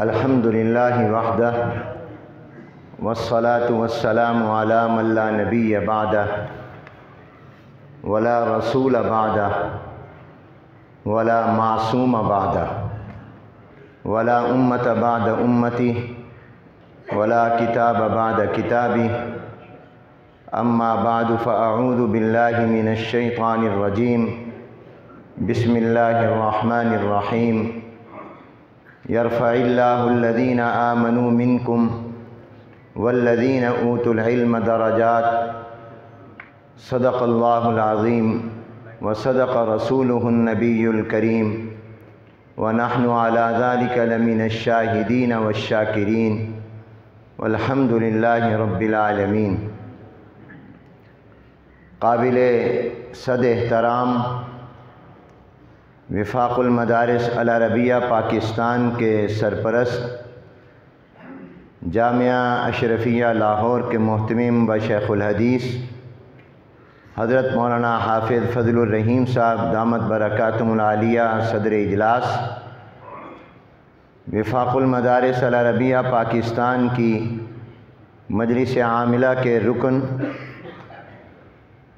الحمد للہ وحدہ والصلاة والسلام علی من لا نبی بعدہ ولا رسول بعدہ ولا معصوم بعدہ ولا امت بعد امتی ولا کتاب بعد کتابی اما بعد فاعوذ باللہ من الشیطان الرجیم بسم اللہ الرحمن الرحیم یرفع اللہ الذین آمنوا منکم والذین اوتوا العلم درجات صدق اللہ العظیم وصدق رسولہ النبی الکریم ونحن علی ذلک لمن الشاہدین والشاکرین والحمد للہ رب العالمین۔ قابل صد احترام وفاق المدارس العربیہ پاکستان کے سرپرست، جامعہ اشرفیہ لاہور کے محتمم و شیخ الحدیث حضرت مولانا حافظ فضل الرحیم صاحب دامت برکاتہم العالیہ صدر اجلاس، وفاق المدارس العربیہ پاکستان کی مجلس عاملہ کے رکن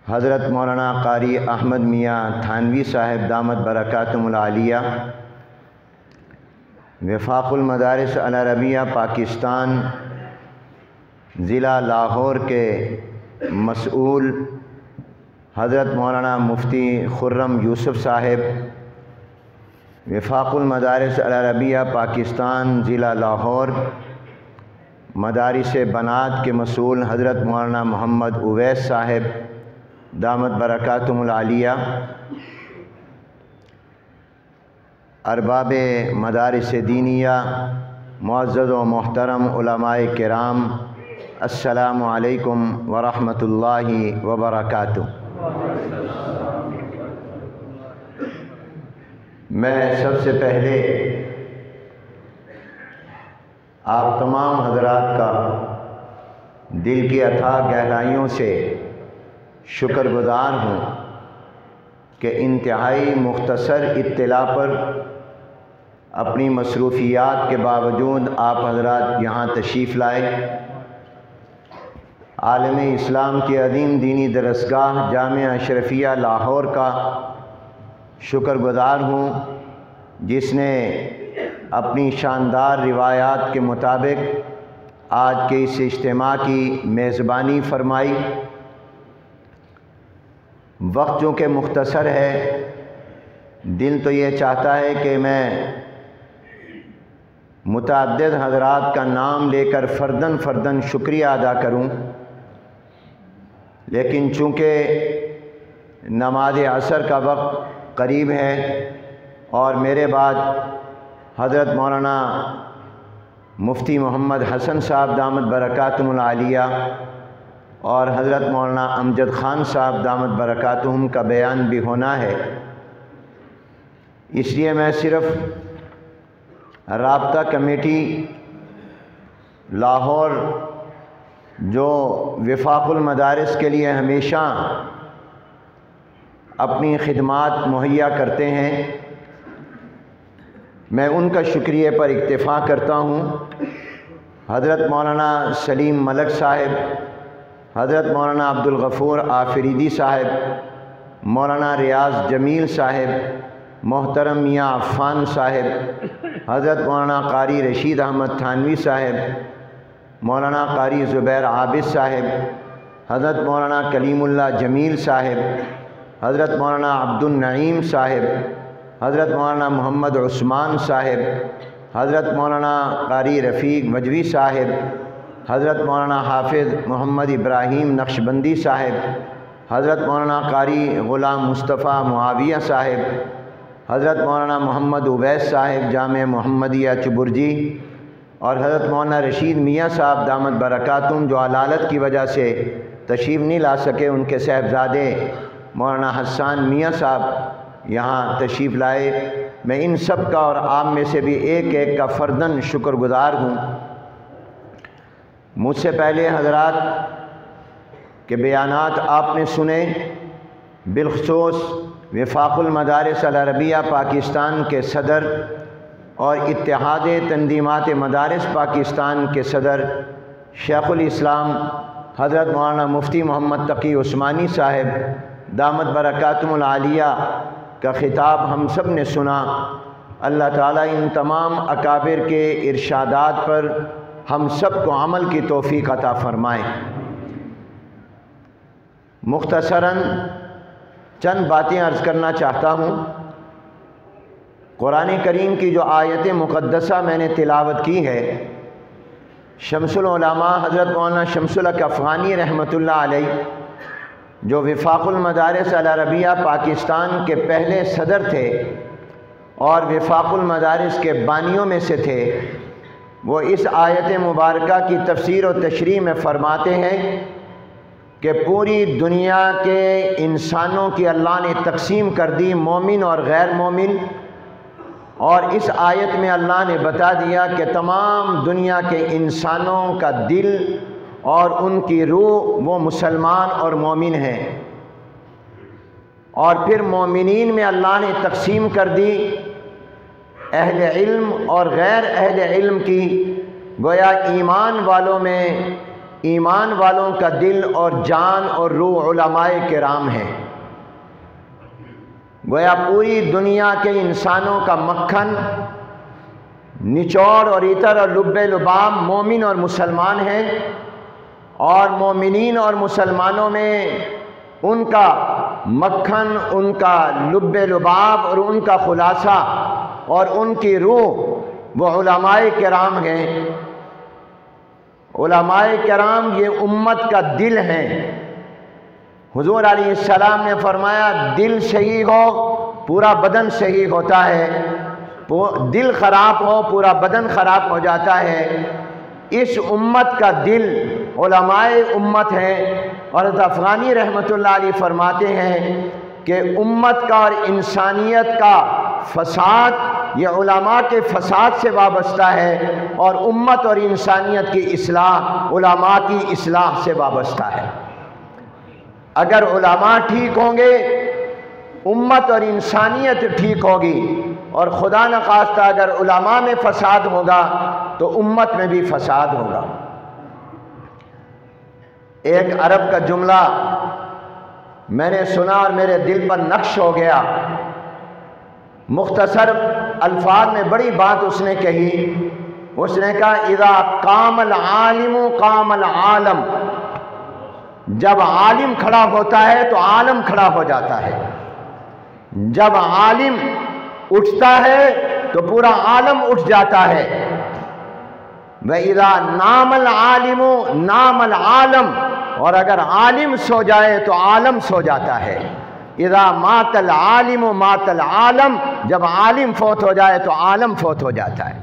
حضرت مولانا قاری احمد میاں تھانوی صاحب دامت برکاتہم العالیہ، وفاق المدارس العربیہ پاکستان ضلع لاہور کے مسئول حضرت مولانا مفتی خرم یوسف صاحب، وفاق المدارس العربیہ پاکستان ضلع لاہور مدارس بنات کے مسئول حضرت مولانا محمد اویس صاحب دامت برکاتہم العالیہ، ارباب مدارس دینیہ، معزز و محترم علماء کرام، السلام علیکم ورحمۃ اللہ وبرکاتہ۔ میں سب سے پہلے آپ تمام حضرات کا دل کی اتھاہ گہرائیوں سے شکر گزار ہوں کہ انتہائی مختصر اطلاع پر اپنی مصروفیات کے باوجود آپ حضرات یہاں تشریف لائے۔ عالم اسلام کی عظیم دینی درسگاہ جامعہ اشرفیہ لاہور کا شکر گزار ہوں جس نے اپنی شاندار روایات کے مطابق آج کے اس اجتماع کی میزبانی فرمائی۔ وقت چونکہ مختصر ہے، دل تو یہ چاہتا ہے کہ میں متعدد حضرات کا نام لے کر فرداً فرداً شکریہ ادا کروں، لیکن چونکہ نماز عصر کا وقت قریب ہے اور میرے بعد حضرت مولانا مفتی محمد حسن صاحب دامت برکاتہم العالیہ اور حضرت مولانا امجد خان صاحب دامت برکاتہم کا بیان بھی ہونا ہے، اس لیے میں صرف رابطہ کمیٹی لاہور جو وفاق المدارس کے لیے ہمیشہ اپنی خدمات مہیا کرتے ہیں، میں ان کا شکریہ پر اکتفا کرتا ہوں۔ حضرت مولانا سلیم ملک صاحب، حضرت مولانا عبدالغفور آفریدی صاحب، مولانا ریاض جمیل صاحب، محترم میاں عفان صاحب، حضرت مولانا قاری رشید احمد تھانوی صاحب، مولانا قاری زبیر عابد صاحب، حضرت مولانا کلیم اللہ جمیل صاحب، حضرت مولانا عبد النعیم صاحب، حضرت مولانا محمد عثمان صاحب، حضرت مولانا قاری رفیق وجوی صاحب، حضرت مولانا حافظ محمد ابراہیم نقشبندی صاحب، حضرت مولانا قاری غلام مصطفیٰ معاویہ صاحب، حضرت مولانا محمد اویس صاحب جامع محمدیہ چبرجی، اور حضرت مولانا رشید میاں صاحب دامت برکاتہم جو علالت کی وجہ سے تشریف نہیں لا سکے، ان کے صاحبزادے مولانا حسان میاں صاحب یہاں تشریف لائے۔ میں ان سب کا اور آپ میں سے بھی ایک ایک کا فرداً شکر گزار ہوں۔ مجھ سے پہلے حضرات کے بیانات آپ نے سنے، بالخصوص وفاق المدارس العربیہ پاکستان کے صدر اور اتحاد تنظیمات مدارس پاکستان کے صدر شیخ الاسلام حضرت مولانا مفتی محمد تقی عثمانی صاحب دامت برکاتہم العالیہ کا خطاب ہم سب نے سنا۔ اللہ تعالیٰ ان تمام اکابر کے ارشادات پر ہم سب کو عمل کی توفیق عطا فرمائے۔ مختصراً چند باتیں عرض کرنا چاہتا ہوں۔ قرآن کریم کی جو آیت مقدسہ میں نے تلاوت کی ہے، شمس العلماء حضرت مولانا شمس الحق افغانی رحمۃ اللہ علیہ، جو وفاق المدارس العربیہ پاکستان کے پہلے صدر تھے اور وفاق المدارس کے بانیوں میں سے تھے، وہ اس آیت مبارکہ کی تفسیر و تشریح میں فرماتے ہیں کہ پوری دنیا کے انسانوں کی اللہ نے تقسیم کر دی، مومن اور غیر مومن، اور اس آیت میں اللہ نے بتا دیا کہ تمام دنیا کے انسانوں کا دل اور ان کی روح وہ مسلمان اور مومن ہیں، اور پھر مومنین میں اللہ نے تقسیم کر دی اہل علم اور غیر اہل علم کی۔ گویا ایمان والوں کا دل اور جان اور روح علماء کرام ہیں۔ گویا پوری دنیا کے انسانوں کا مکھن، نچوڑ اور عطر اور لب لباب مومن اور مسلمان ہیں، اور مومنین اور مسلمانوں میں ان کا مکھن، ان کا لب لباب اور ان کا خلاصہ اور ان کی روح وہ علماء کرام ہیں۔ علماء کرام یہ امت کا دل ہیں۔ حضور علیہ السلام نے فرمایا دل صحیح ہو پورا بدن صحیح ہوتا ہے، دل خراب ہو پورا بدن خراب ہو جاتا ہے۔ اس امت کا دل علماء امت ہیں، اور حضرت افغانی رحمۃ اللہ علیہ فرماتے ہیں کہ امت کا اور انسانیت کا فساد یہ علماء کے فساد سے وابستہ ہے، اور امت اور انسانیت کی اصلاح علماء کی اصلاح سے وابستہ ہے۔ اگر علماء ٹھیک ہوں گے امت اور انسانیت ٹھیک ہوگی، اور خدا نخواستہ اگر علماء میں فساد ہوگا تو امت میں بھی فساد ہوگا۔ ایک عرب کا جملہ میں نے سنا اور میرے دل پر نقش ہو گیا۔ مختصر الفاظ میں بڑی بات اس نے کہی۔ اس نے کہا اذا قام العالم قام العالم، جب عالم کھڑا ہوتا ہے تو عالم کھڑا ہو جاتا ہے، جب عالم اٹھتا ہے تو پورا عالم اٹھ جاتا ہے۔ وَإِذَا نَامَ الْعَالِمُ نَامَ الْعَالَمُ، اور اگر عالم سو جائے تو عالم سو جاتا ہے۔ اذا مات العالم مات العالم، جب عالم فوت ہو جائے تو عالم فوت ہو جاتا ہے۔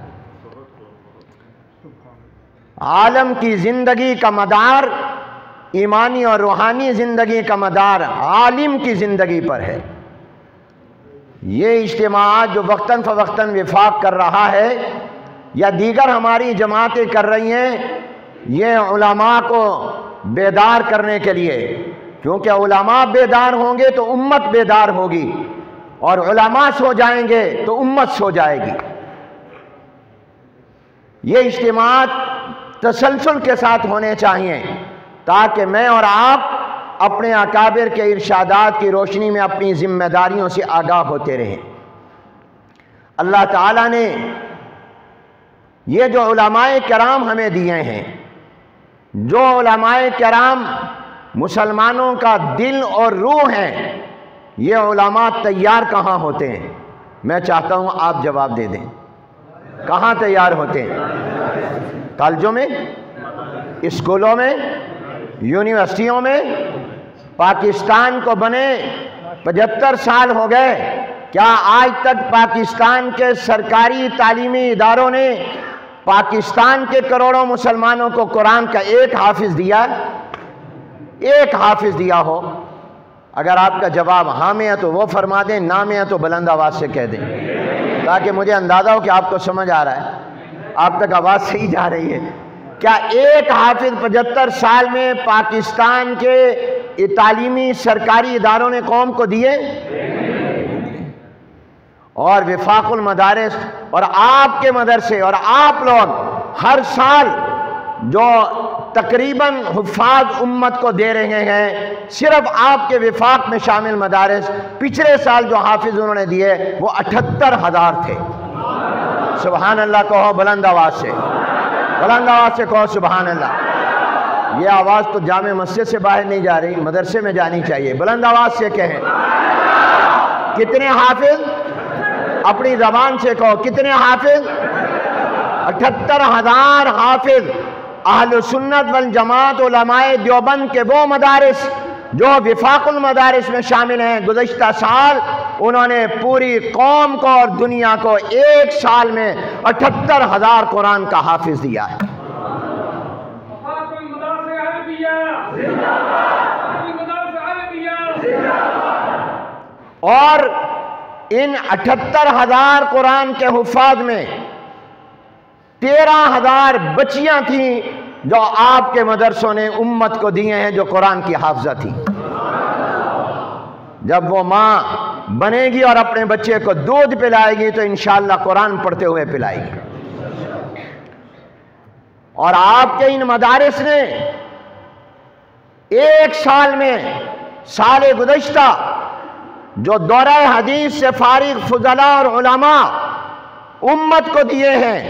عالم کی زندگی کا مدار، ایمانی اور روحانی زندگی کا مدار عالم کی زندگی پر ہے۔ یہ اجتماعات جو وقتاً فوقتاً وفاق کر رہا ہے یا دیگر ہماری جماعتیں کر رہی ہیں، یہ علماء کو بیدار کرنے کے لیے، کیونکہ علماء بیدار ہوں گے تو امت بیدار ہوگی، اور علماء سو جائیں گے تو امت سو جائے گی۔ یہ اجتماعات تسلسل کے ساتھ ہونے چاہیے تاکہ میں اور آپ اپنے اکابر کے ارشادات کی روشنی میں اپنی ذمہ داریوں سے آگاہ ہوتے رہیں۔ اللہ تعالیٰ نے یہ جو علماء کرام ہمیں دیے ہیں، جو علماء کرام مسلمانوں کا دل اور روح ہیں، یہ علماء تیار کہاں ہوتے ہیں؟ میں چاہتا ہوں آپ جواب دے دیں، کہاں تیار ہوتے ہیں؟ کالجوں میں، اسکولوں میں، یونیورسٹیوں میں؟ پاکستان کو بنے 75 سال ہو گئے، کیا آج تک پاکستان کے سرکاری تعلیمی اداروں نے پاکستان کے کروڑوں مسلمانوں کو قرآن کا ایک حافظ دیا؟ ایک حافظ دیا ہو؟ اگر آپ کا جواب ہاں میں ہے تو وہ فرما دیں، نہ میں ہے تو بلند آواز سے کہہ دیں، تاکہ مجھے اندازہ ہو کہ آپ کو سمجھ آ رہا ہے، آپ تک آواز صحیح جا رہی ہے۔ کیا ایک حافظ 75 سال میں پاکستان کے تعلیمی سرکاری اداروں نے قوم کو دیے؟ اور وفاق المدارس اور آپ کے مدرسے اور آپ لوگ ہر سال جو تقریباً حفاظ امت کو دے رہے ہیں، صرف آپ کے وفاق میں شامل مدارس پچھلے سال جو حافظ انہوں نے دیے وہ 78,000 تھے۔ سبحان اللہ کہو بلند آواز سے، بلند آواز سے کہو سبحان اللہ۔ یہ آواز تو جامع مسجد سے باہر نہیں جا رہی، مدرسے میں جانی چاہیے، بلند آواز سے کہیں۔ کتنے حافظ؟ اپنی زبان سے کہو کتنے حافظ؟ 78,000 حافظ اہل سنت والجماعت علماء دیوبند کے وہ مدارس جو وفاق المدارس میں شامل ہیں، گزشتہ سال انہوں نے پوری قوم کو اور دنیا کو ایک سال میں 78,000 قرآن کا حافظ دیا ہے۔ اور ان 78,000 قرآن کے حفاظ میں 13,000 بچیاں تھیں جو آپ کے مدرسوں نے امت کو دیے ہیں، جو قرآن کی حافظہ تھی۔ جب وہ ماں بنے گی اور اپنے بچے کو دودھ پلائے گی تو انشاءاللہ قرآن پڑھتے ہوئے پلائے گی۔ اور آپ کے ان مدارس نے ایک سال میں، سال گزشتہ جو دورہ حدیث سے فارغ فضلاء اور علماء امت کو دیے ہیں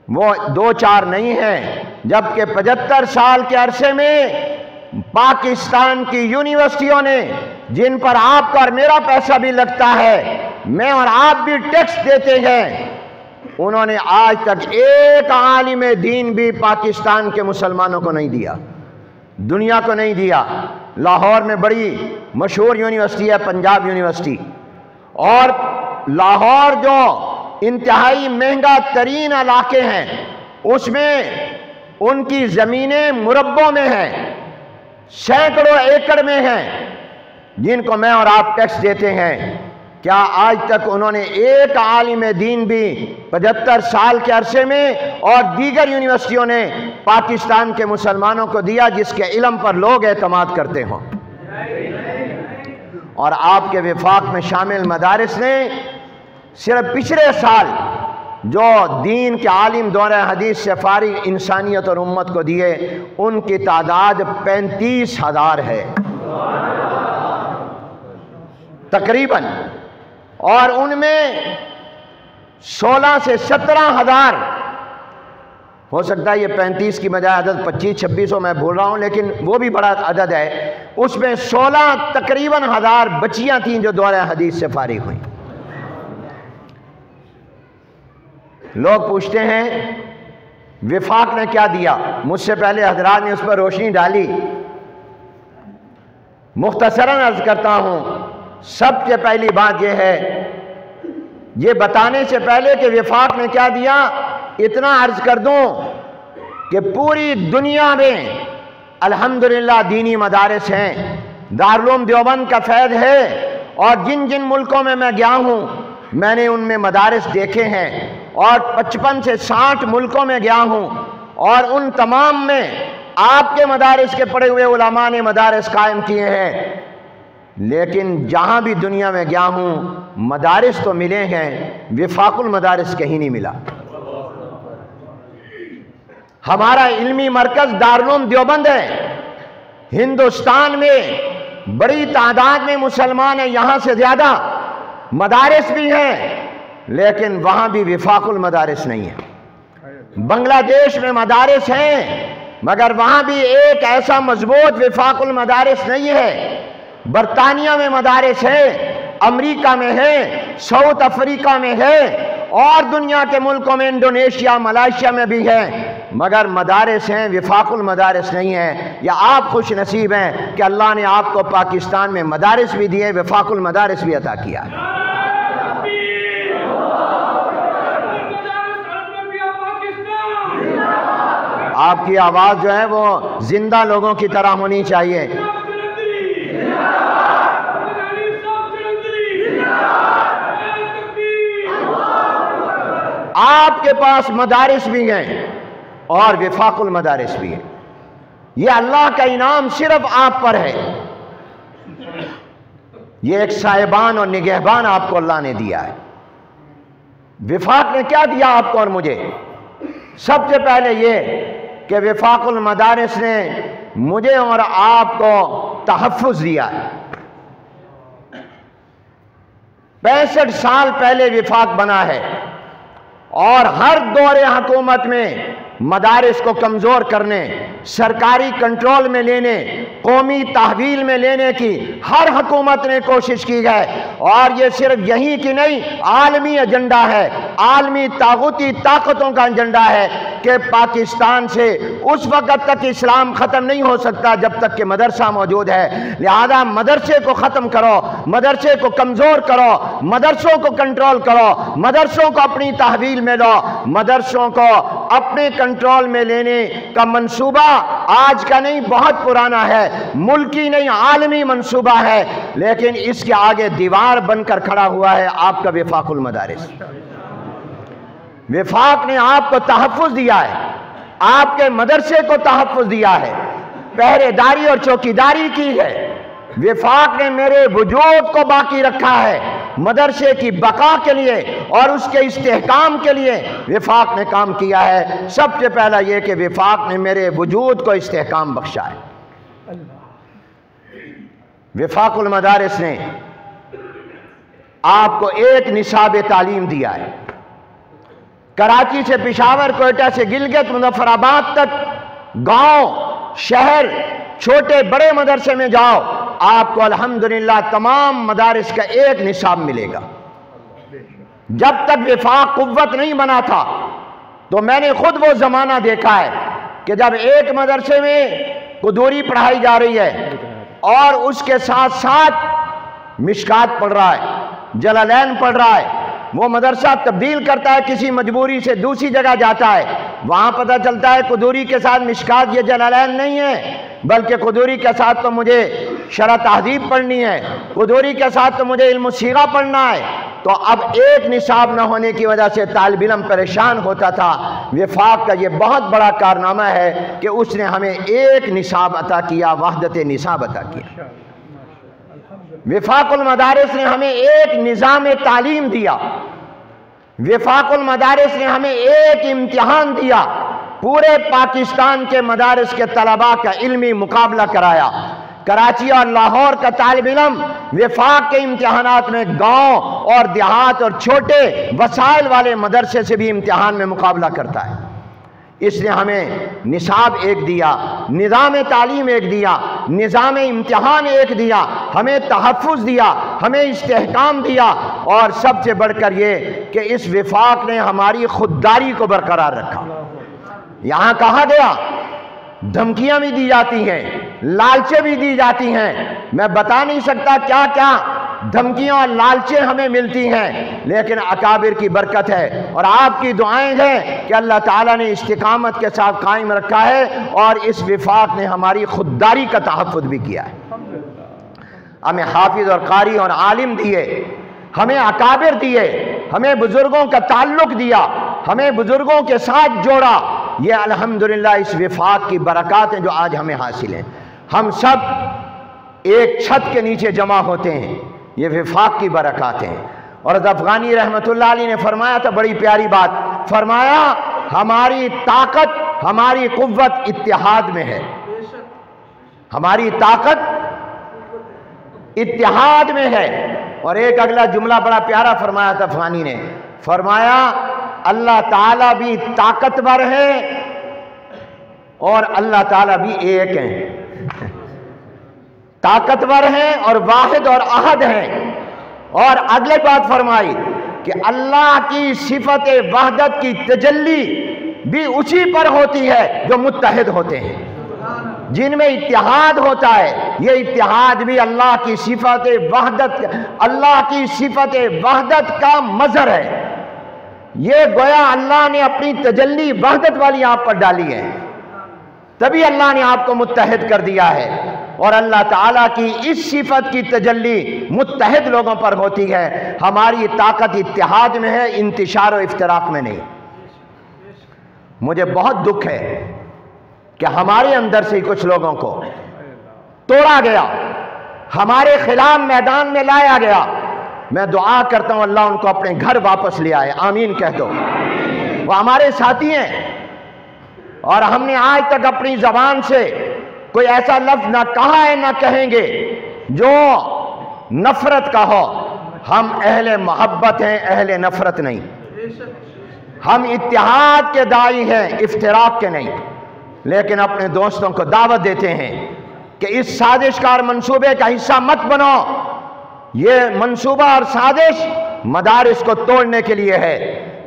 وہ 2-4 نہیں ہیں، جبکہ 75 سال کے عرصے میں پاکستان کی یونیورسٹیوں نے، جن پر آپ کا اور میرا پیسہ بھی لگتا ہے، میں اور آپ بھی ٹیکس دیتے ہیں، انہوں نے آج تک ایک عالم دین بھی پاکستان کے مسلمانوں کو نہیں دیا، دنیا کو نہیں دیا۔ لاہور میں بڑی مشہور یونیورسٹی ہے پنجاب یونیورسٹی، اور لاہور جو انتہائی مہنگا ترین علاقے ہیں اس میں ان کی زمینیں مربوں میں ہیں، سینکڑوں ایکڑ میں ہیں، جن کو میں اور آپ ٹیکس دیتے ہیں۔ کیا آج تک انہوں نے ایک عالم دین بھی 75 سال کے عرصے میں اور دیگر یونیورسٹیوں نے پاکستان کے مسلمانوں کو دیا جس کے علم پر لوگ اعتماد کرتے ہوں؟ اور آپ کے وفاق میں شامل مدارس نے صرف پچھلے سال جو دین کے عالم دورہ حدیث سے فارغ انسانیت اور امت کو دیے، ان کی تعداد 35,000 ہے تقریباً، اور ان میں 16 سے 17,000، ہو سکتا ہے یہ 35 کی بجائے عدد 25-26 میں بھول رہا ہوں، لیکن وہ بھی بڑا عدد ہے، اس میں 16 تقریباً 1000 بچیاں تھیں جو دورہ حدیث سے فارغ ہوئیں۔ لوگ پوچھتے ہیں وفاق نے کیا دیا؟ مجھ سے پہلے حضرات نے اس پر روشنی ڈالی، مختصراً عرض کرتا ہوں۔ سب سے پہلی بات یہ ہے، یہ بتانے سے پہلے کہ وفاق نے کیا دیا، اتنا عرض کر دوں کہ پوری دنیا میں الحمدللہ دینی مدارس ہیں، دارالعلوم دیوبند کا فیض ہے، اور جن جن ملکوں میں میں گیا ہوں میں نے ان میں مدارس دیکھے ہیں، اور 55 سے 60 ملکوں میں گیا ہوں، اور ان تمام میں آپ کے مدارس کے پڑھے ہوئے علماء نے مدارس قائم کیے ہیں۔ لیکن جہاں بھی دنیا میں گیا ہوں مدارس تو ملے ہیں، وفاق المدارس کہیں نہیں ملا۔ ہمارا علمی مرکز دارالعلوم دیوبند ہے، ہندوستان میں بڑی تعداد میں مسلمان ہیں، یہاں سے زیادہ، مدارس بھی ہیں، لیکن وہاں بھی وفاق المدارس نہیں ہے۔ بنگلہ دیش میں مدارس ہیں مگر وہاں بھی ایک ایسا مضبوط وفاق المدارس نہیں ہے۔ برطانیہ میں مدارس ہے، امریکہ میں ہے، ساؤتھ افریقہ میں ہے، اور دنیا کے ملکوں میں انڈونیشیا ملائیشیا میں بھی ہے، مگر مدارس ہیں، وفاق المدارس نہیں ہیں۔ یا آپ خوش نصیب ہیں کہ اللہ نے آپ کو پاکستان میں مدارس بھی دیے، وفاق المدارس بھی عطا کیا ہے۔ آپ کی آواز جو ہے وہ زندہ لوگوں کی طرح ہونی چاہیے۔ آپ کے پاس مدارس بھی ہیں اور وفاق المدارس بھی ہیں، یہ اللہ کا انعام صرف آپ پر ہے، یہ ایک سائبان اور نگہبان آپ کو اللہ نے دیا ہے۔ وفاق نے کیا دیا آپ کو اور مجھے؟ سب سے پہلے یہ کہ وفاق المدارس نے مجھے اور آپ کو تحفظ دیا ہے۔ 65 سال پہلے وفاق بنا ہے، اور ہر دور حکومت میں مدارس کو کمزور کرنے، سرکاری کنٹرول میں لینے، قومی تحویل میں لینے کی ہر حکومت نے کوشش کی ہے۔ اور یہ صرف یہی کہ نہیں، عالمی ایجنڈا ہے، عالمی طاغوتی طاقتوں کا ایجنڈا ہے کہ پاکستان سے اس وقت تک اسلام ختم نہیں ہو سکتا جب تک کہ مدرسہ موجود ہے۔ لہذا مدرسے کو ختم کرو، مدرسے کو کمزور کرو، مدرسوں کو کنٹرول کرو، مدرسوں کو اپنی تحویل میں لو۔ مدرسوں کو اپنے کنٹرول میں لینے کا منصوبہ آج کا نہیں، بہت پرانا ہے، ملکی نہیں عالمی منصوبہ ہے، لیکن اس کے آگے دیوار بن کر کھڑا ہوا ہے آپ کا وفاق المدارس۔ وفاق نے آپ کو تحفظ دیا ہے، آپ کے مدرسے کو تحفظ دیا ہے، پہرے داری اور چوکیداری کی ہے۔ وفاق نے میرے وجود کو باقی رکھا ہے، مدرسے کی بقا کے لیے اور اس کے استحکام کے لیے وفاق نے کام کیا ہے۔ سب سے پہلا یہ کہ وفاق نے میرے وجود کو استحکام بخشا ہے۔ وفاق المدارس نے آپ کو ایک نصاب تعلیم دیا ہے۔ کراچی سے پشاور، کوئٹہ سے گلگت، مظفر آباد تک، گاؤں، شہر، چھوٹے بڑے مدرسے میں جاؤ، آپ کو الحمدللہ تمام مدارس کا ایک نصاب ملے گا۔ جب تک وفاق قوت نہیں بنا تھا تو میں نے خود وہ زمانہ دیکھا ہے کہ جب ایک مدرسے میں قدوری پڑھائی جا رہی ہے اور اس کے ساتھ ساتھ مشکات پڑھ رہا ہے، جلالین پڑھ رہا ہے، وہ مدرسہ تبدیل کرتا ہے، کسی مجبوری سے دوسری جگہ جاتا ہے، وہاں پتہ چلتا ہے قدوری کے ساتھ مشکات یہ جلالین نہیں ہے، بلکہ قدوری کے ساتھ تو مجھے شرح تہذیب پڑھنی ہے، قدوری کے ساتھ تو مجھے علم الصیغہ پڑھنا ہے۔ تو اب ایک نصاب نہ ہونے کی وجہ سے طالب علم پریشان ہوتا تھا۔ وفاق کا یہ بہت بڑا کارنامہ ہے کہ اس نے ہمیں ایک نصاب عطا کیا، وحدت نصاب عطا کیا۔ وفاق المدارس نے ہمیں ایک نظام تعلیم دیا، وفاق المدارس نے ہمیں ایک امتحان دیا، پورے پاکستان کے مدارس کے طلباء کا علمی مقابلہ کرایا۔ کراچی اور لاہور کا طالب علم وفاق کے امتحانات میں گاؤں اور دیہات اور چھوٹے وسائل والے مدرسے سے بھی امتحان میں مقابلہ کرتا ہے۔ اس نے ہمیں نصاب ایک دیا، نظام تعلیم ایک دیا، نظام امتحان ایک دیا، ہمیں تحفظ دیا، ہمیں استحکام دیا، اور سب سے بڑھ کر یہ کہ اس وفاق نے ہماری خودداری کو برقرار رکھا۔ یہاں کہا گیا دھمکیاں بھی دی جاتی ہیں، لالچیں بھی دی جاتی ہیں، میں بتا نہیں سکتا کیا کیا دھمکیاں اور لالچیں ہمیں ملتی ہیں، لیکن اکابر کی برکت ہے اور آپ کی دعائیں ہیں کہ اللہ تعالیٰ نے استقامت کے ساتھ قائم رکھا ہے، اور اس وفاق نے ہماری خودداری کا تحفظ بھی کیا ہے۔ ہمیں حافظ اور قاری اور عالم دیے، ہمیں اکابر دیے، ہمیں بزرگوں کا تعلق دیا، ہمیں بزرگوں کے ساتھ جوڑا۔ یہ الحمدللہ اس وفاق کی برکات ہیں جو آج ہمیں حاصل ہیں۔ ہم سب ایک چھت کے نیچے جمع ہوتے ہیں، یہ وفاق کی برکات ہیں۔ اور افغانی رحمت اللہ علیہ نے فرمایا تھا بڑی پیاری بات، فرمایا ہماری طاقت، ہماری قوت اتحاد میں ہے، ہماری طاقت اتحاد میں ہے۔ اور ایک اگلا جملہ بڑا پیارا فرمایا تھا افغانی نے، فرمایا اللہ تعالیٰ بھی طاقتور ہے اور اللہ تعالیٰ بھی ایک ہیں، طاقتور ہیں اور واحد اور احد ہیں۔ اور اگلے بات فرمائی کہ اللہ کی صفت وحدت کی تجلی بھی اسی پر ہوتی ہے جو متحد ہوتے ہیں، جن میں اتحاد ہوتا ہے۔ یہ اتحاد بھی اللہ کی صفت وحدت، اللہ کی صفت وحدت کا مظہر ہے۔ یہ گویا اللہ نے اپنی تجلی وحدت والی آپ پر ڈالی ہے، تبھی اللہ نے آپ کو متحد کر دیا ہے۔ اور اللہ تعالیٰ کی اس صفت کی تجلی متحد لوگوں پر ہوتی ہے۔ ہماری طاقت اتحاد میں ہے، انتشار و افتراق میں نہیں۔ مجھے بہت دکھ ہے کہ ہمارے اندر سے کچھ لوگوں کو توڑا گیا، ہمارے خلاف میدان میں لایا گیا، میں دعا کرتا ہوں اللہ ان کو اپنے گھر واپس لے آئے، آمین کہہ دو۔ وہ ہمارے ساتھی ہیں، اور ہم نے آج تک اپنی زبان سے کوئی ایسا لفظ نہ کہا ہے نہ کہیں گے جو نفرت کا ہو۔ ہم اہل محبت ہیں، اہل نفرت نہیں۔ ہم اتحاد کے داعی ہیں، افتراق کے نہیں، لیکن اپنے دوستوں کو دعوت دیتے ہیں کہ اس سازش کا اور منصوبے کا حصہ مت بنو۔ یہ منصوبہ اور سازش مدارس کو توڑنے کے لیے ہے،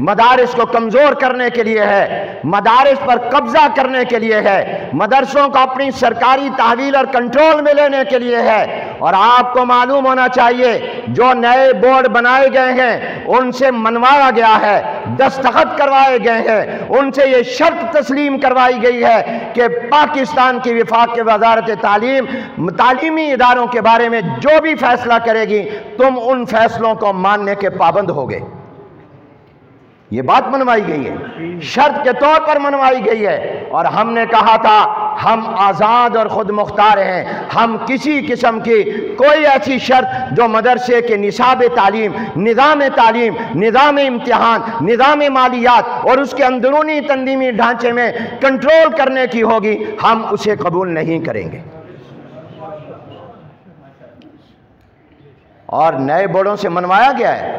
مدارس کو کمزور کرنے کے لیے ہے، مدارس پر قبضہ کرنے کے لیے ہے، مدرسوں کو اپنی سرکاری تحویل اور کنٹرول میں لینے کے لیے ہے۔ اور آپ کو معلوم ہونا چاہیے جو نئے بورڈ بنائے گئے ہیں ان سے منوایا گیا ہے، دستخط کروائے گئے ہیں، ان سے یہ شرط تسلیم کروائی گئی ہے کہ پاکستان کی وفاق کے وزارت تعلیم تعلیمی اداروں کے بارے میں جو بھی فیصلہ کرے گی تم ان فیصلوں کو ماننے کے پابند ہوگے۔ یہ بات منوائی گئی ہے، شرط کے طور پر منوائی گئی ہے۔ اور ہم نے کہا تھا ہم آزاد اور خود مختار ہیں، ہم کسی قسم کی کوئی ایسی شرط جو مدرسے کے نصاب تعلیم، نظام امتحان، نظام مالیات اور اس کے اندرونی تنظیمی ڈھانچے میں کنٹرول کرنے کی ہوگی، ہم اسے قبول نہیں کریں گے۔ اور نئے بورڈوں سے منوایا گیا ہے،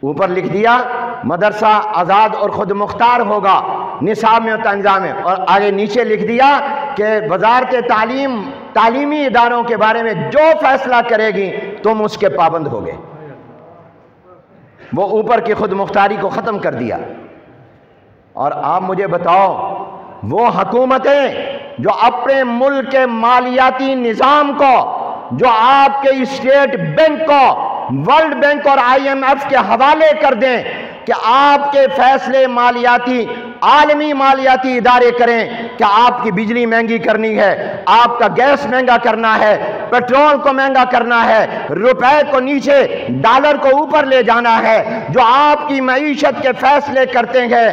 اوپر لکھ دیا مدرسہ آزاد اور خود مختار ہوگا نصاب میں اور تنظیم میں، اور آگے نیچے لکھ دیا کہ وزارت تعلیمی اداروں کے بارے میں جو فیصلہ کرے گی تم اس کے پابند ہوگے۔ وہ اوپر کی خود مختاری کو ختم کر دیا۔ اور آپ مجھے بتاؤ وہ حکومتیں جو اپنے ملک کے مالیاتی نظام کو، جو آپ کے اسٹیٹ بینک کو ورلڈ بینک اور IMF کے حوالے کر دیں کہ آپ کے فیصلے مالیاتی عالمی مالیاتی ادارے کریں کہ آپ کی بجلی مہنگی کرنی ہے، آپ کا گیس مہنگا کرنا ہے، پیٹرول کو مہنگا کرنا ہے، روپے کو نیچے ڈالر کو اوپر لے جانا ہے، جو آپ کی معیشت کے فیصلے کرتے ہیں،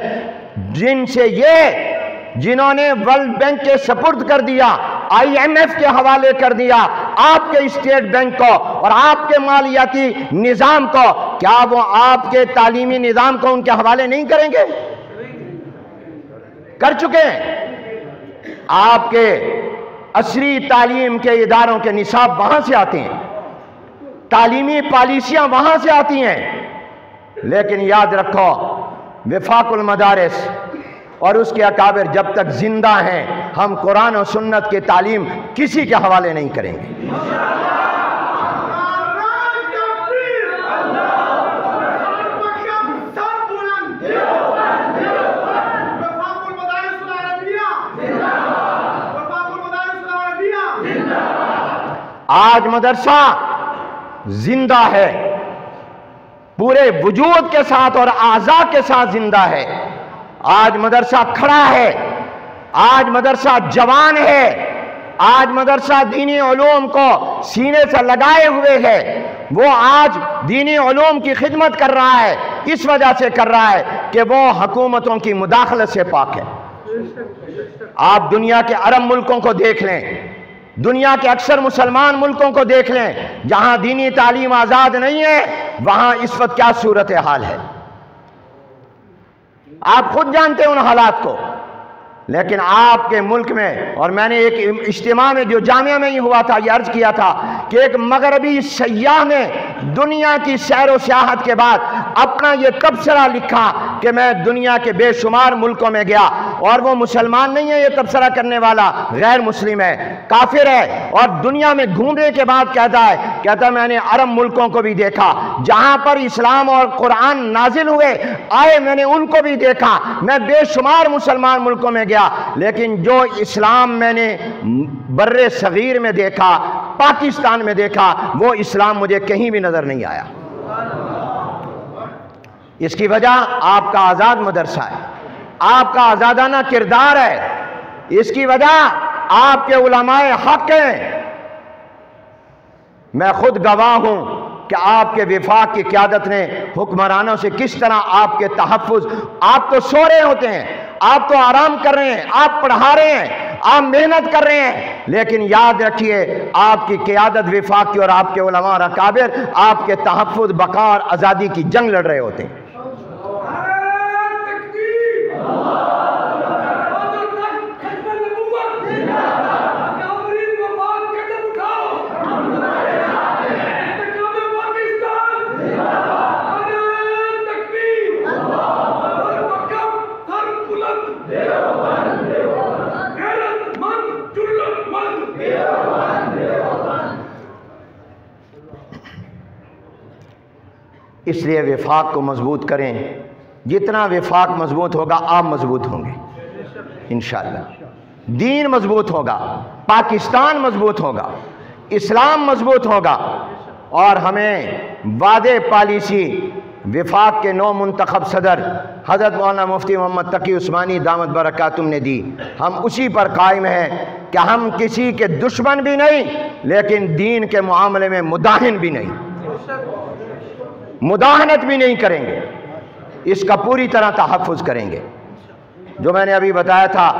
جنہوں نے ورلڈ بینک کے سپرد کر دیا، IMF کے حوالے کر دیا آپ کے اسٹیٹ بینک کو اور آپ کے مالیاتی نظام کو، کیا وہ آپ کے تعلیمی نظام کو ان کے حوالے نہیں کریں گے؟ کر چکے ہیں۔ آپ کے عصری تعلیم کے اداروں کے نصاب وہاں سے آتے ہیں، تعلیمی پالیسیاں وہاں سے آتی ہیں، لیکن یاد رکھو وفاق المدارس اور اس کے اکابر جب تک زندہ ہیں ہم قرآن و سنت کی تعلیم کسی کے حوالے نہیں کریں گے۔ آج مدرسہ زندہ ہے، پورے وجود کے ساتھ اور اعضاء کے ساتھ زندہ ہے۔ آج مدرسہ کھڑا ہے، آج مدرسہ جوان ہے، آج مدرسہ دینی علوم کو سینے سے لگائے ہوئے ہے۔ وہ آج دینی علوم کی خدمت کر رہا ہے، اس وجہ سے کر رہا ہے کہ وہ حکومتوں کی مداخلت سے پاک ہے۔ آپ دنیا کے عرب ملکوں کو دیکھ لیں، دنیا کے اکثر مسلمان ملکوں کو دیکھ لیں، جہاں دینی تعلیم آزاد نہیں ہے وہاں اس وقت کیا صورتحال ہے، آپ خود جانتے ہیں ان حالات کو۔ لیکن آپ کے ملک میں، اور میں نے ایک اجتماع میں جو جامعہ میں ہی ہوا تھا یہ عرض کیا تھا کہ ایک مغربی سیاح نے دنیا کی سیر و سیاحت کے بعد اپنا یہ تبصرہ لکھا کہ میں دنیا کے بے شمار ملکوں میں گیا، اور وہ مسلمان نہیں ہے، یہ تبصرہ کرنے والا غیر مسلم ہے، کافر ہے، اور دنیا میں گھومنے کے بعد کہتا ہے میں نے عرب ملکوں کو بھی دیکھا جہاں پر اسلام اور قرآن نازل ہوئے آئے، میں نے ان کو بھی دیکھا، میں بے شمار مسلمان ملکوں میں گیا، لیکن جو اسلام میں نے بر صغیر میں دیکھا، پاکستان میں دیکھا، وہ اسلام مجھے کہیں بھی نظر نہیں آیا۔ اس کی وجہ آپ کا آزاد مدرسہ ہے، آپ کا آزادانہ کردار ہے، اس کی وجہ آپ کے علماء حق ہیں۔ میں خود گواہ ہوں کہ آپ کے وفاق کی قیادت نے حکمرانوں سے کس طرح آپ کے تحفظ، آپ تو سو رہے ہوتے ہیں، آپ تو آرام کر رہے ہیں، آپ پڑھا رہے ہیں، آپ محنت کر رہے ہیں، لیکن یاد رکھیے آپ کی قیادت وفاق کی اور آپ کے علماء اور اکابر آپ کے تحفظ، بقا اور آزادی کی جنگ لڑ رہے ہوتے ہیں۔ اس لیے وفاق کو مضبوط کریں، جتنا وفاق مضبوط ہوگا آپ مضبوط ہوں گے انشاءاللہ، دین مضبوط ہوگا، پاکستان مضبوط ہوگا، اسلام مضبوط ہوگا، اور ہمیں وعدے پالیسی وفاق کے نو منتخب صدر حضرت مولانا مفتی محمد تقی عثمانی دامت برکاتہم نے دی، ہم اسی پر قائم ہیں کہ ہم کسی کے دشمن بھی نہیں لیکن دین کے معاملے میں مداہن بھی نہیں، مداہنت بھی نہیں کریں گے، اس کا پوری طرح تحفظ کریں گے۔ جو میں نے ابھی بتایا تھا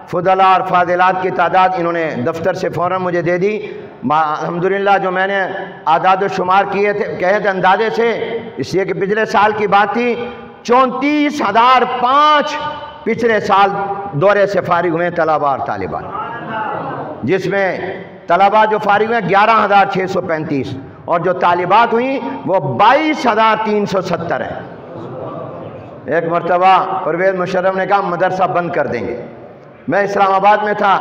فضلاء اور فاضلات کی تعداد انہوں نے دفتر سے فوراً مجھے دے دی، الحمدللہ جو میں نے اعداد و شمار کیے تھے کہے تھے اندازے سے، اس لیے کہ پچھلے سال کی بات تھی، 34,005 پچھلے سال دورے سے فارغ ہوئے طلباء اور طالبات، جس میں طلباء جو فارغ ہوئے 11,635 اور جو طالبات ہوئیں وہ 22,370 ہیں۔ ایک مرتبہ پرویز مشرف نے کہا مدرسہ بند کر دیں گے، میں اسلام آباد میں تھا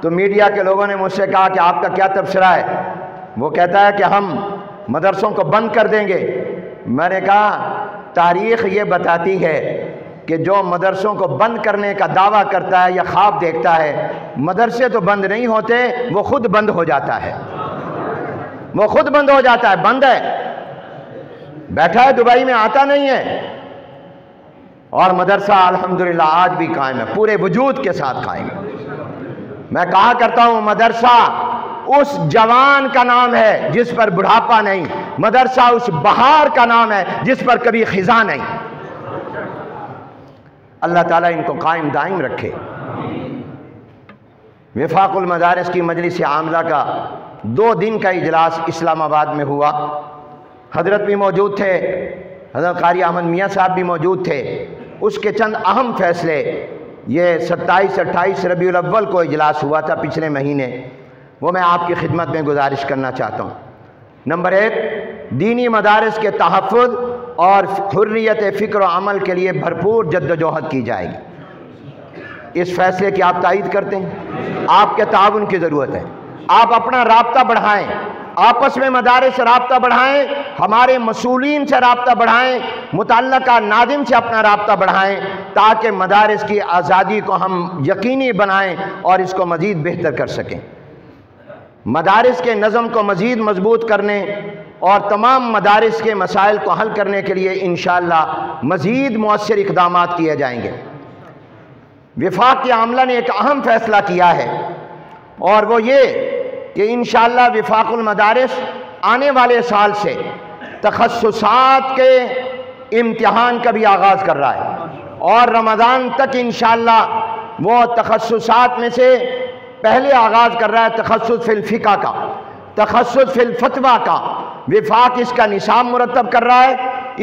تو میڈیا کے لوگوں نے مجھ سے کہا کہ آپ کا کیا تبصرہ ہے؟ وہ کہتا ہے کہ ہم مدرسوں کو بند کر دیں گے۔ میں نے کہا تاریخ یہ بتاتی ہے کہ جو مدرسوں کو بند کرنے کا دعویٰ کرتا ہے یا خواب دیکھتا ہے، مدرسے تو بند نہیں ہوتے، وہ خود بند ہو جاتا ہے، وہ خود بند ہو جاتا ہے، بند ہے، بیٹھا ہے دبئی میں، آتا نہیں ہے، اور مدرسہ الحمدللہ آج بھی قائم ہے، پورے وجود کے ساتھ قائم ہے۔ میں کہا کرتا ہوں مدرسہ اس جوان کا نام ہے جس پر بڑھاپا نہیں، مدرسہ اس بہار کا نام ہے جس پر کبھی خزاں نہیں۔ اللہ تعالیٰ ان کو قائم دائم رکھے۔ وفاق المدارس کی مجلس عاملہ کا 2 دن کا اجلاس اسلام آباد میں ہوا، حضرت بھی موجود تھے، حضرت قاری احمد میاں صاحب بھی موجود تھے۔ اس کے چند اہم فیصلے، یہ 27-28 ربیع الاول کو اجلاس ہوا تھا پچھلے مہینے، وہ میں آپ کی خدمت میں گزارش کرنا چاہتا ہوں۔ نمبر 1، دینی مدارس کے تحفظ اور حریت فکر و عمل کے لیے بھرپور جدوجہد کی جائے گی۔ اس فیصلے کی آپ تائید کرتے ہیں؟ آپ کے تعاون کی ضرورت ہے، آپ اپنا رابطہ بڑھائیں، آپس میں مدارس سے رابطہ بڑھائیں، ہمارے مسئولین سے رابطہ بڑھائیں، متعلقہ ناظم سے اپنا رابطہ بڑھائیں، تاکہ مدارس کی آزادی کو ہم یقینی بنائیں اور اس کو مزید بہتر کر سکیں۔ مدارس کے نظم کو مزید مضبوط کرنے اور تمام مدارس کے مسائل کو حل کرنے کے لیے انشاءاللہ مزید مؤثر اقدامات کیے جائیں گے۔ وفاق کی عاملہ نے ایک اہم فیصلہ کیا ہے، اور وہ یہ کہ انشاءاللہ وفاق المدارس آنے والے سال سے تخصصات کے امتحان کا بھی آغاز کر رہا ہے، اور رمضان تک انشاءاللہ وہ تخصصات میں سے پہلے آغاز کر رہا ہے تخصص فی الفقہ کا، تخصص فی الفتویٰ کا۔ وفاق اس کا نصاب مرتب کر رہا ہے،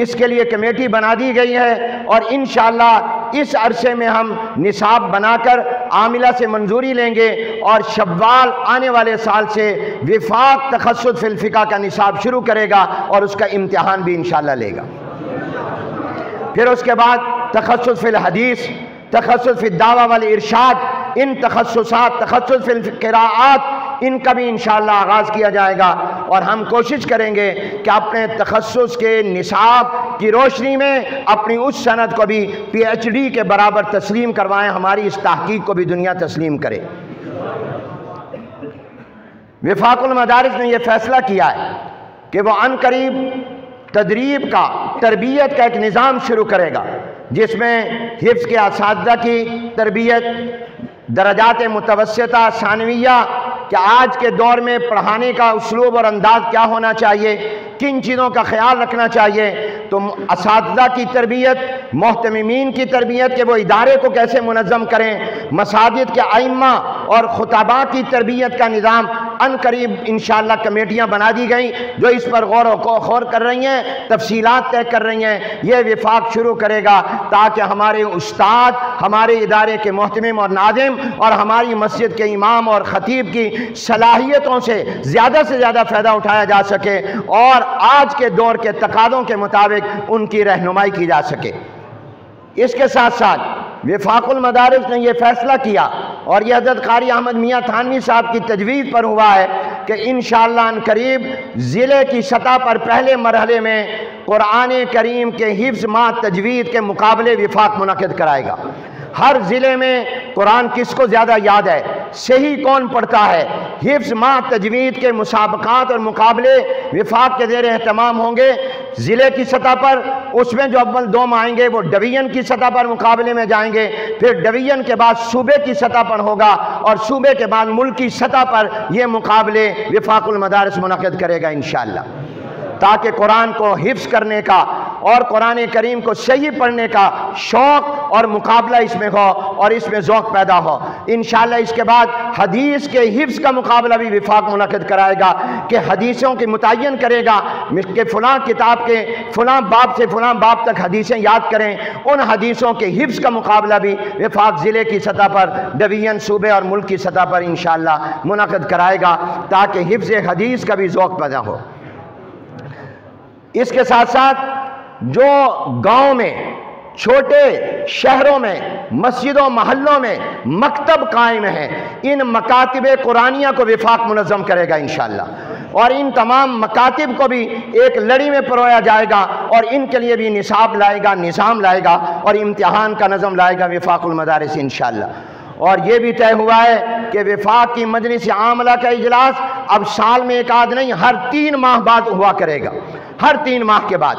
اس کے لیے کمیٹی بنا دی گئی ہے، اور انشاءاللہ اس عرصے میں ہم نصاب بنا کر عاملہ سے منظوری لیں گے، اور شوال آنے والے سال سے وفاق تخصص فی الفقہ کا نصاب شروع کرے گا اور اس کا امتحان بھی انشاءاللہ لے گا۔ پھر اس کے بعد تخصص فی الحدیث، تخصص فی الدعوہ والارشاد، ان تخصصات، تخصص فی القراءات، ان کا بھی انشاءاللہ آغاز کیا جائے گا، اور ہم کوشش کریں گے کہ اپنے تخصص کے نصاب کی روشنی میں اپنی اس سند کو بھی پی ایچ ڈی کے برابر تسلیم کروائیں، ہماری اس تحقیق کو بھی دنیا تسلیم کرے۔ وفاق المدارس نے یہ فیصلہ کیا ہے کہ وہ عن قریب تدریب کا، تربیت کا ایک نظام شروع کرے گا، جس میں حفظ کے اساتذہ کی تربیت، درجات متوسطہ، ثانویہ، کہ آج کے دور میں پڑھانے کا اسلوب اور انداز کیا ہونا چاہیے، کن چیزوں کا خیال رکھنا چاہیے، تو اساتذہ کی تربیت، محتممین کی تربیت کہ وہ ادارے کو کیسے منظم کریں، مساجد کے ائمہ اور خطباء کی تربیت کا نظام ان قریب انشاءاللہ کمیٹیاں بنا دی گئیں جو اس پر غور و خوض کر رہی ہیں، تفصیلات طے کر رہی ہیں۔ یہ وفاق شروع کرے گا تاکہ ہمارے استاد، ہمارے ادارے کے محتمم اور ناظم اور ہماری مسجد کے امام اور خطیب کی صلاحیتوں سے زیادہ فائدہ اٹھایا جا سکے اور آج کے دور کے تقاضوں کے مطابق ان کی رہنمائی کی جا سکے۔ اس کے ساتھ ساتھ وفاق المدارس نے یہ فیصلہ کیا اور یہ حضرت قاری احمد میاں تھانوی صاحب کی تجویز پر ہوا ہے کہ انشاءاللہ ان قریب ضلع کی سطح پر پہلے مرحلے میں قرآن کریم کے حفظ مع تجوید کے مقابلے وفاق منعقد کرائے گا۔ ہر ضلع میں قرآن کس کو زیادہ یاد ہے، صحیح کون پڑھتا ہے، حفظ مع تجوید کے مسابقات اور مقابلے وفاق کے زیر اہتمام ہوں گے ضلع کی سطح پر۔ اس میں جو اول دوم آئیں گے وہ ڈویژن کی سطح پر مقابلے میں جائیں گے، پھر ڈویژن کے بعد صوبے کی سطح پر ہوگا اور صوبے کے بعد ملکی سطح پر یہ مقابلے وفاق المدارس منعقد کرے گا انشاءاللہ، تاکہ قرآن کو حفظ کرنے کا اور قرآن کریم کو صحیح پڑھنے کا شوق اور مقابلہ اس میں ہو اور اس میں ذوق پیدا ہو انشاءاللہ۔ اس کے بعد حدیث کے حفظ کا مقابلہ بھی وفاق منعقد کرائے گا کہ حدیثوں کی متعین کرے گا کہ فلاں کتاب کے فلاں باب سے فلاں باب تک حدیثیں یاد کریں، ان حدیثوں کے حفظ کا مقابلہ بھی وفاق ضلع کی سطح پر، ڈویژن، صوبے اور ملک کی سطح پر انشاءاللہ منعقد کرائے گا تاکہ حفظ حدیث کا بھی ذوق پیدا ہو۔ اس کے ساتھ ساتھ جو گاؤں میں، چھوٹے شہروں میں، مسجدوں محلوں میں مکتب قائم ہیں، ان مکاتب قرآنیہ کو وفاق منظم کرے گا انشاءاللہ، اور ان تمام مکاتب کو بھی ایک لڑی میں پرویا جائے گا اور ان کے لیے بھی نصاب لائے گا، نظام لائے گا اور امتحان کا نظم لائے گا وفاق المدارس انشاءاللہ۔ اور یہ بھی طے ہوا ہے کہ وفاق کی مجلس عاملہ کا اجلاس اب سال میں ایک آدھ نہیں، ہر 3 ماہ بعد ہوا کرے گا، ہر 3 ماہ کے بعد،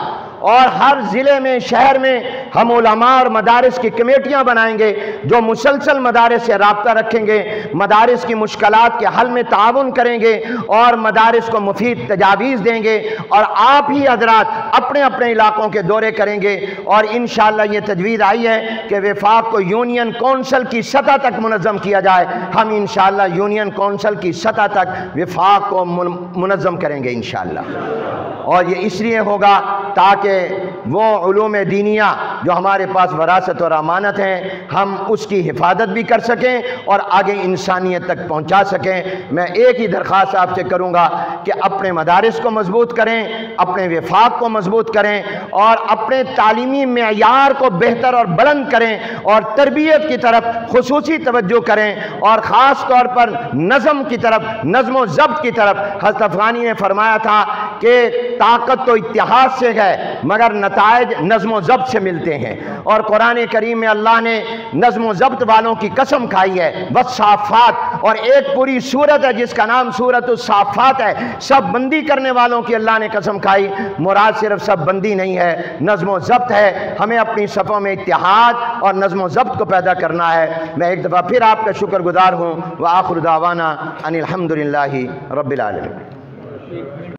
اور ہر ضلع میں، شہر میں ہم علماء اور مدارس کی کمیٹیاں بنائیں گے جو مسلسل مدارس سے رابطہ رکھیں گے، مدارس کی مشکلات کے حل میں تعاون کریں گے اور مدارس کو مفید تجاویز دیں گے، اور آپ ہی حضرات اپنے اپنے علاقوں کے دورے کریں گے، اور انشاءاللہ یہ تجویز آئی ہے کہ وفاق کو یونین کونسل کی سطح تک منظم کیا جائے۔ ہم انشاءاللہ یونین کونسل کی سطح تک وفاق کو منظم کریں گے انشاءاللہ، اور یہ اس لیے ہوگا تاکہ وہ علوم دینیہ جو ہمارے پاس وراثت اور امانت ہیں ہم اس کی حفاظت بھی کر سکیں اور آگے انسانیت تک پہنچا سکیں۔ میں ایک ہی درخواست آپ سے کروں گا کہ اپنے مدارس کو مضبوط کریں، اپنے وفاق کو مضبوط کریں اور اپنے تعلیمی معیار کو بہتر اور بلند کریں اور تربیت کی طرف خصوصی توجہ کریں، اور خاص طور پر نظم کی طرف، نظم و ضبط کی طرف۔ حضرت افغانی نے فرمایا تھا کہ طاقت تو اتحاد سے ہے مگر نتائج نظم و ضبط سے ملتے ہیں، اور قرآن کریم میں اللہ نے نظم و ضبط والوں کی قسم کھائی ہے، والصافات، اور ایک پوری سورت ہے جس کا نام سورت الصافات ہے، سب بندی کرنے والوں کی اللہ نے قسم کھائی۔ مراد صرف سب بندی نہیں ہے، نظم و ضبط ہے، ہمیں اپنی صفوں میں اتحاد اور نظم و ضبط کو پیدا کرنا ہے۔ میں ایک دفعہ پھر آپ کا شکر گزار ہوں، وآخر دعوانا ان الحمدللہ رب العالمین۔